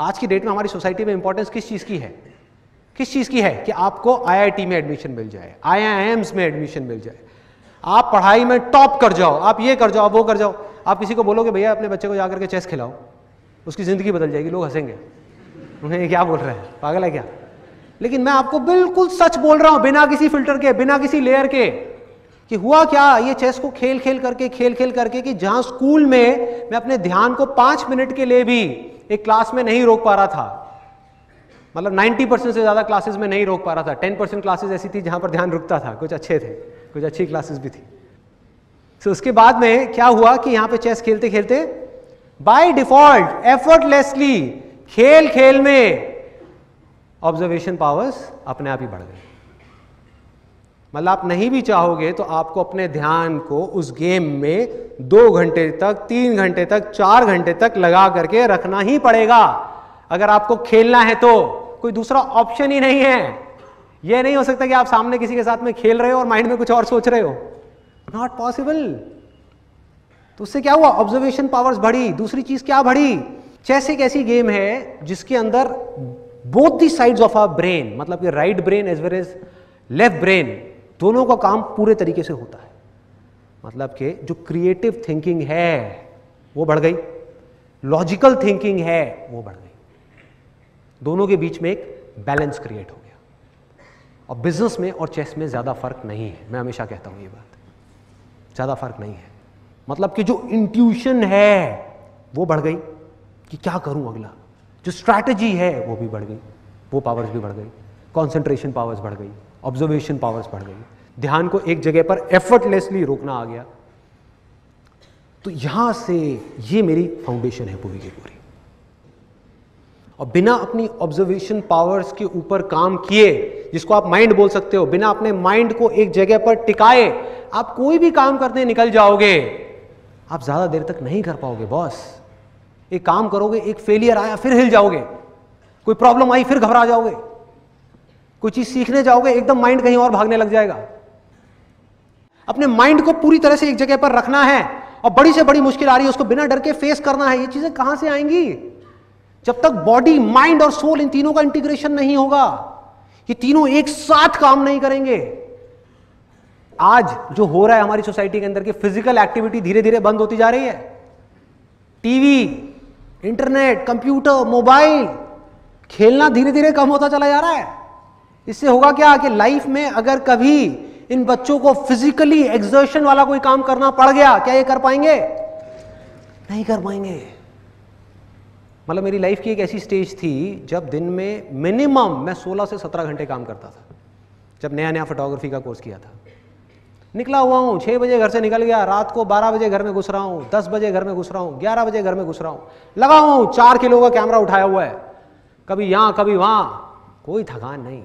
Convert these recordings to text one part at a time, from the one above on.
आज की डेट में हमारी सोसाइटी में इंपॉर्टेंस किस चीज की है? किस चीज की है? कि आपको आईआईटी में एडमिशन मिल जाए, आईआईएम्स में एडमिशन मिल जाए, आप पढ़ाई में टॉप कर जाओ, आप ये कर जाओ, वो कर जाओ। आप किसी को बोलोगे भैया अपने बच्चे को जाकर के चेस खिलाओ, उसकी जिंदगी बदल जाएगी, लोग हंसेंगे, उन्हें क्या बोल रहे हैं, पागल है क्या? लेकिन मैं आपको बिल्कुल सच बोल रहा हूं, बिना किसी फिल्टर के, बिना किसी लेयर के, कि हुआ क्या ये चेस को खेल खेल करके कि जहां स्कूल में मैं अपने ध्यान को 5 मिनट के लिए भी एक क्लास में नहीं रोक पा रहा था, मतलब 90% से ज्यादा क्लासेस में नहीं रोक पा रहा था, 10% क्लासेस ऐसी थी जहां पर ध्यान रुकता था, कुछ अच्छे थे, कुछ अच्छी क्लासेस भी थी। तो उसके बाद में क्या हुआ कि यहां पे चेस खेलते खेलते बाय डिफॉल्ट एफर्टलेसली खेल खेल में ऑब्जर्वेशन पावर्स अपने आप ही बढ़ गए। मतलब आप नहीं भी चाहोगे तो आपको अपने ध्यान को उस गेम में 2 घंटे तक, 3 घंटे तक, 4 घंटे तक लगा करके रखना ही पड़ेगा अगर आपको खेलना है तो। कोई दूसरा ऑप्शन ही नहीं है। यह नहीं हो सकता कि आप सामने किसी के साथ में खेल रहे हो और माइंड में कुछ और सोच रहे हो, नॉट पॉसिबल। तो उससे क्या हुआ? ऑब्जर्वेशन पावर्स बढ़ी। दूसरी चीज क्या बढ़ी? चेस एक ऐसी गेम है जिसके अंदर both the sides of our brain, मतलब कि right brain as well as left brain, दोनों का काम पूरे तरीके से होता है। मतलब कि जो क्रिएटिव थिंकिंग है वो बढ़ गई, लॉजिकल थिंकिंग है वो बढ़ गई, दोनों के बीच में एक बैलेंस क्रिएट हो गया। और बिजनेस में और चेस में ज्यादा फर्क नहीं है, मैं हमेशा कहता हूं ये बात, ज्यादा फर्क नहीं है। मतलब कि जो इंट्यूशन है वो बढ़ गई कि क्या करूं अगला, जो स्ट्रैटेजी है वो भी बढ़ गई, वो पावर्स भी बढ़ गई, कंसंट्रेशन पावर्स बढ़ गई, ऑब्जर्वेशन पावर्स बढ़ गई, ध्यान को एक जगह पर एफर्टलेसली रोकना आ गया। तो यहां से ये मेरी फाउंडेशन है पूरी की पूरी। और बिना अपनी ऑब्जर्वेशन पावर्स के ऊपर काम किए, जिसको आप माइंड बोल सकते हो, बिना अपने माइंड को एक जगह पर टिकाए आप कोई भी काम करने निकल जाओगे, आप ज्यादा देर तक नहीं कर पाओगे बॉस। एक काम करोगे, एक फेलियर आया फिर हिल जाओगे, कोई प्रॉब्लम आई फिर घबरा जाओगे, कोई चीज सीखने जाओगे एकदम माइंड कहीं और भागने लग जाएगा। अपने माइंड को पूरी तरह से एक जगह पर रखना है और बड़ी से बड़ी मुश्किल आ रही है उसको बिना डर के फेस करना है। ये चीजें कहां से आएंगी? जब तक बॉडी, माइंड और सोल इन तीनों का इंटीग्रेशन नहीं होगा, ये तीनों एक साथ काम नहीं करेंगे। आज जो हो रहा है हमारी सोसाइटी के अंदर कि फिजिकल एक्टिविटी धीरे धीरे बंद होती जा रही है, टीवी, इंटरनेट, कंप्यूटर, मोबाइल, खेलना धीरे धीरे कम होता चला जा रहा है। इससे होगा क्या कि लाइफ में अगर कभी इन बच्चों को फिजिकली एक्सर्शन वाला कोई काम करना पड़ गया, क्या ये कर पाएंगे? नहीं कर पाएंगे। मतलब मेरी लाइफ की एक ऐसी स्टेज थी जब दिन में मिनिमम मैं 16 से 17 घंटे काम करता था, जब नया नया फोटोग्राफी का कोर्स किया था। निकला हुआ हूँ, 6 बजे घर से निकल गया, रात को 12 बजे घर में घुस रहा हूँ, 10 बजे घर में घुस रहा हूँ, 11 बजे घर में घुस रहा हूँ, लगा हूँ 4 किलो का कैमरा उठाया हुआ है, कभी यहां कभी वहां, कोई थकान नहीं।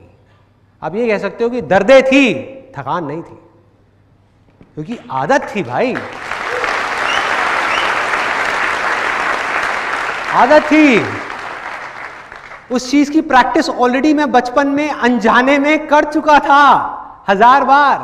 अब ये कह सकते हो कि दर्दें थी, थकान नहीं थी, क्योंकि आदत थी भाई, आदत थी। उस चीज की प्रैक्टिस ऑलरेडी मैं बचपन में अनजाने में कर चुका था 1000 बार।